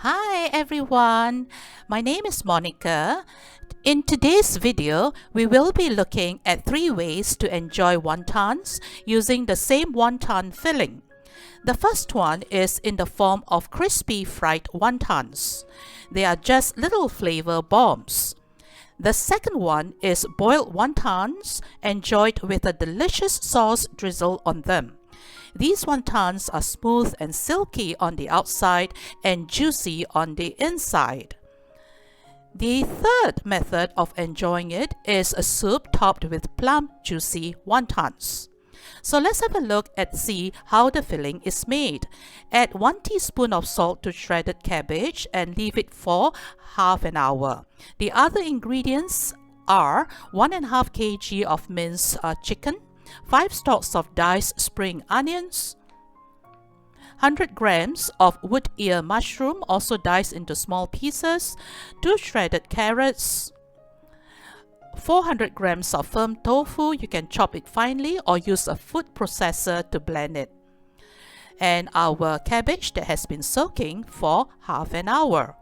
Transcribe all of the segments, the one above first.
Hi everyone, my name is Monica. In today's video, we will be looking at 3 ways to enjoy wontons using the same wonton filling. The first one is in the form of crispy fried wontons. They are just little flavor bombs. The second one is boiled wontons enjoyed with a delicious sauce drizzle on them. These wontons are smooth and silky on the outside and juicy on the inside. The third method of enjoying it is a soup topped with plump, juicy wontons. So let's have a look and see how the filling is made. Add 1 teaspoon of salt to shredded cabbage and leave it for half an hour. The other ingredients are 1.5 kg of minced chicken, 5 stalks of diced spring onions, 100 grams of wood ear mushroom, also diced into small pieces, 2 shredded carrots, 400 grams of firm tofu. You can chop it finely or use a food processor to blend it. And our cabbage that has been soaking for half an hour.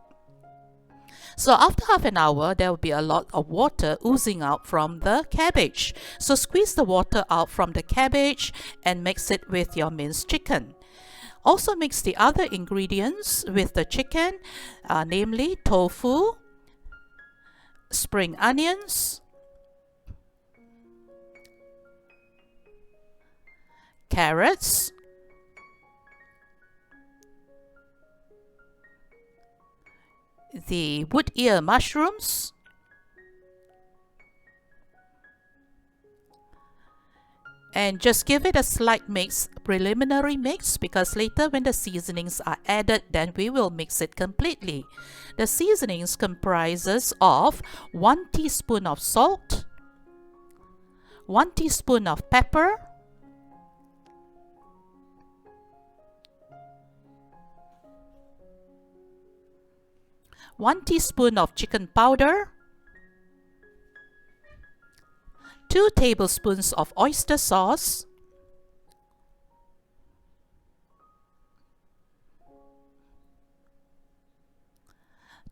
So after half an hour, there will be a lot of water oozing out from the cabbage. So squeeze the water out from the cabbage and mix it with your minced chicken. Also mix the other ingredients with the chicken, namely tofu, spring onions, carrots, the wood ear mushrooms, and just give it a slight preliminary mix, because later when the seasonings are added, then we will mix it completely. The seasonings comprises of 1 teaspoon of salt, 1 teaspoon of pepper, 1 teaspoon of chicken powder, 2 tablespoons of oyster sauce,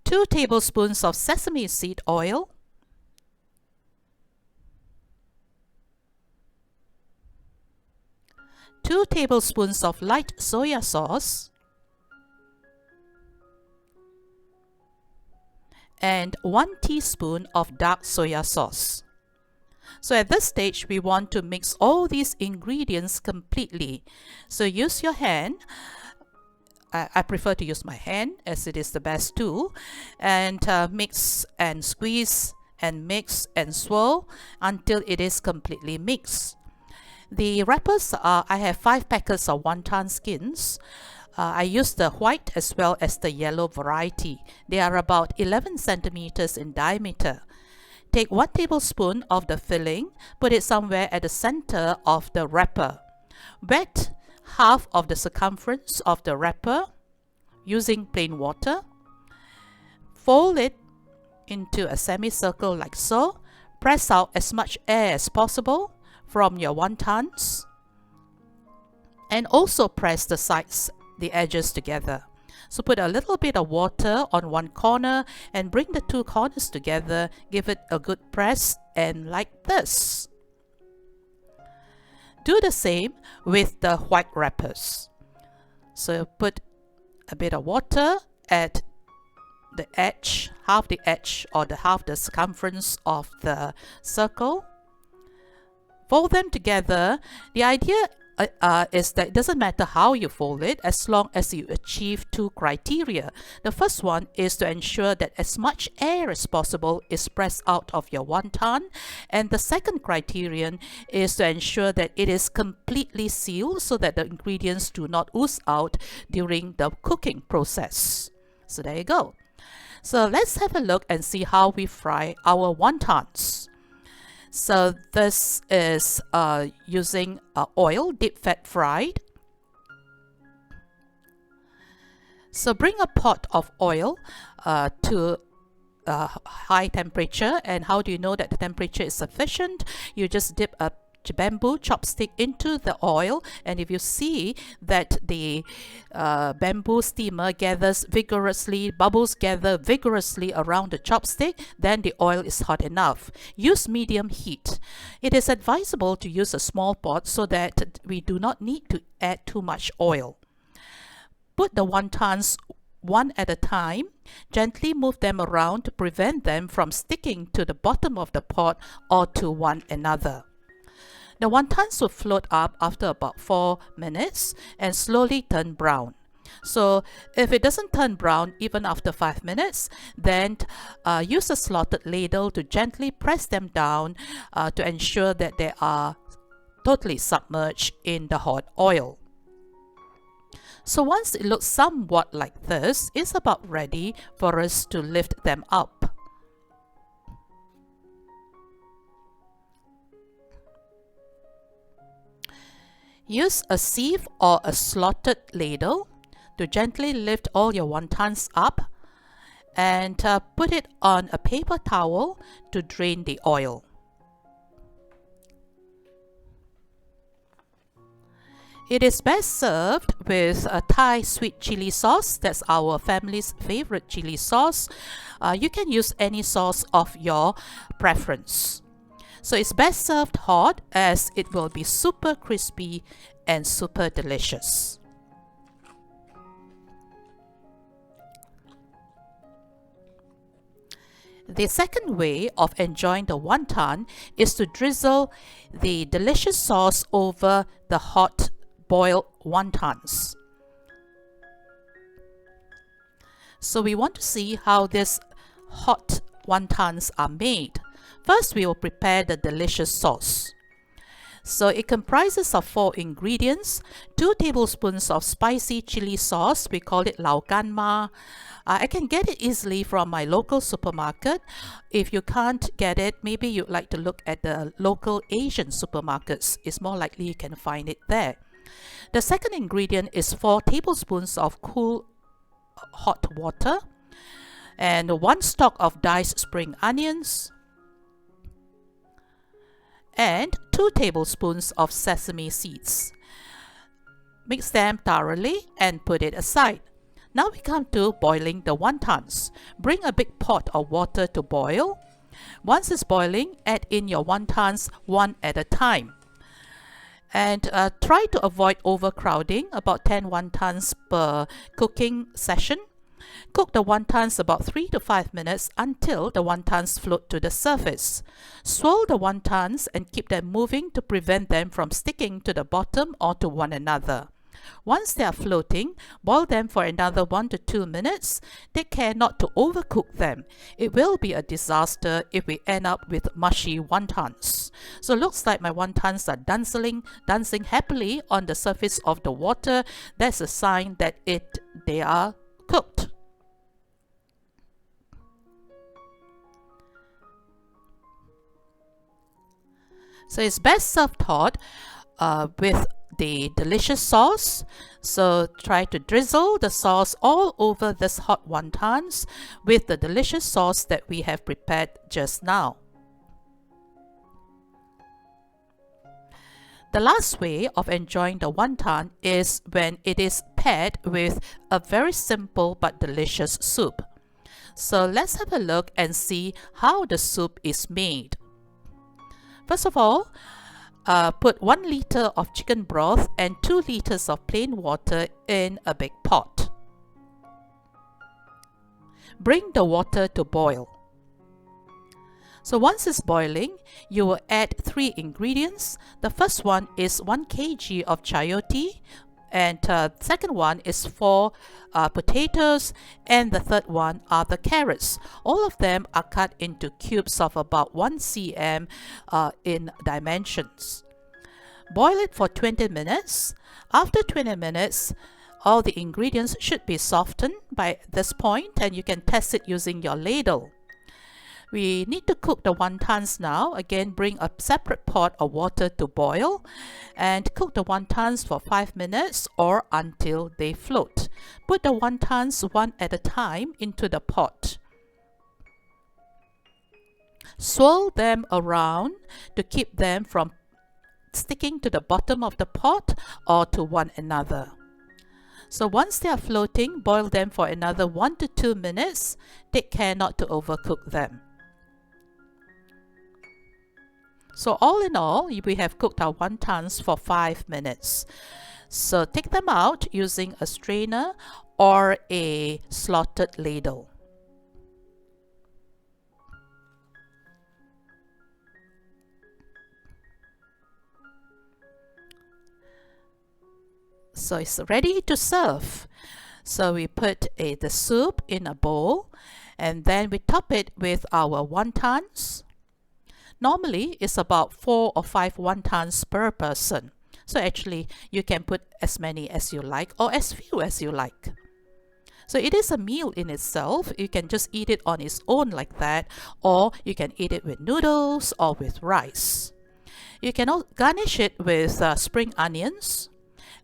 2 tablespoons of sesame seed oil, 2 tablespoons of light soya sauce, and 1 teaspoon of dark soya sauce. So at this stage, we want to mix all these ingredients completely. So use your hand. I prefer to use my hand as it is the best tool. And mix and squeeze and mix and swirl until it is completely mixed. The wrappers are, I have 5 packets of wonton skins. I use the white as well as the yellow variety. They are about 11 centimeters in diameter. Take 1 tablespoon of the filling, put it somewhere at the center of the wrapper. Wet half of the circumference of the wrapper using plain water. Fold it into a semicircle like so. Press out as much air as possible from your wontons. And also press the sides, the edges together. So put a little bit of water on one corner and bring the 2 corners together. Give it a good press, and like this. Do the same with the white wrappers. So put a bit of water at the edge, half the edge or half the circumference of the circle. Fold them together. The idea is that it doesn't matter how you fold it, as long as you achieve 2 criteria. The first one is to ensure that as much air as possible is pressed out of your wonton, and the second criterion is to ensure that it is completely sealed so that the ingredients do not ooze out during the cooking process. So there you go. So let's have a look and see how we fry our wontons. So this is using oil, deep fat fried. So bring a pot of oil to high temperature. And how do you know that the temperature is sufficient? You just dip a bamboo chopstick into the oil, and if you see that the bamboo steamer gathers vigorously, bubbles gather vigorously around the chopstick, then the oil is hot enough. Use medium heat. It is advisable to use a small pot so that we do not need to add too much oil. Put the wontons one at a time. Gently move them around to prevent them from sticking to the bottom of the pot or to one another. The wontons will float up after about 4 minutes and slowly turn brown. So if it doesn't turn brown even after 5 minutes, then use a slotted ladle to gently press them down to ensure that they are totally submerged in the hot oil. So once it looks somewhat like this, it's about ready for us to lift them up. Use a sieve or a slotted ladle to gently lift all your wontons up and put it on a paper towel to drain the oil. It is best served with a Thai sweet chili sauce. That's our family's favorite chili sauce. You can use any sauce of your preference. So it's best served hot as it will be super crispy and super delicious. The second way of enjoying the wonton is to drizzle the delicious sauce over the hot boiled wontons. So we want to see how these hot wontons are made. First, we will prepare the delicious sauce. So it comprises of 4 ingredients: 2 tablespoons of spicy chili sauce. We call it Laoganma. I can get it easily from my local supermarket. If you can't get it, maybe you'd like to look at the local Asian supermarkets. It's more likely you can find it there. The second ingredient is 4 tablespoons of cool hot water and 1 stalk of diced spring onions and 2 tablespoons of sesame seeds. Mix them thoroughly and put it aside. Now we come to boiling the wontons. Bring a big pot of water to boil. Once it's boiling, add in your wontons one at a time. And try to avoid overcrowding, about 10 wontons per cooking session. Cook the wontons about 3 to 5 minutes until the wontons float to the surface. Swirl the wontons and keep them moving to prevent them from sticking to the bottom or to one another. Once they are floating, boil them for another 1 to 2 minutes. Take care not to overcook them. It will be a disaster if we end up with mushy wontons. So it looks like my wontons are dancing happily on the surface of the water. That's a sign that they are cooked. So it's best served hot with the delicious sauce. So try to drizzle the sauce all over this hot wontons with the delicious sauce that we have prepared just now. The last way of enjoying the wonton is when it is paired with a very simple but delicious soup. So let's have a look and see how the soup is made. First of all, put 1 liter of chicken broth and 2 liters of plain water in a big pot. Bring the water to boil. So once it's boiling, you will add 3 ingredients. The first one is 1 kg of chayote, and second one is 4 potatoes, and the third one are the carrots. All of them are cut into cubes of about 1 cm in dimensions. Boil it for 20 minutes. After 20 minutes, all the ingredients should be softened by this point, and you can test it using your ladle. We need to cook the wontons now. Again, bring a separate pot of water to boil and cook the wontons for 5 minutes or until they float. Put the wontons one at a time into the pot. Swirl them around to keep them from sticking to the bottom of the pot or to one another. So once they are floating, boil them for another 1 to 2 minutes. Take care not to overcook them. So all in all, we have cooked our wontons for 5 minutes. So take them out using a strainer or a slotted ladle. So it's ready to serve. So we put the soup in a bowl and then we top it with our wontons. Normally it's about 4 or 5 wontons per person. So actually you can put as many as you like or as few as you like. So it is a meal in itself. You can just eat it on its own like that, or you can eat it with noodles or with rice. You can also garnish it with spring onions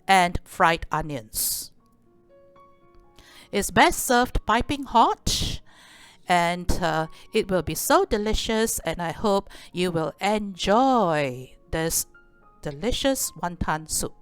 and fried onions. It's best served piping hot, and it will be so delicious, and I hope you will enjoy this delicious wonton soup.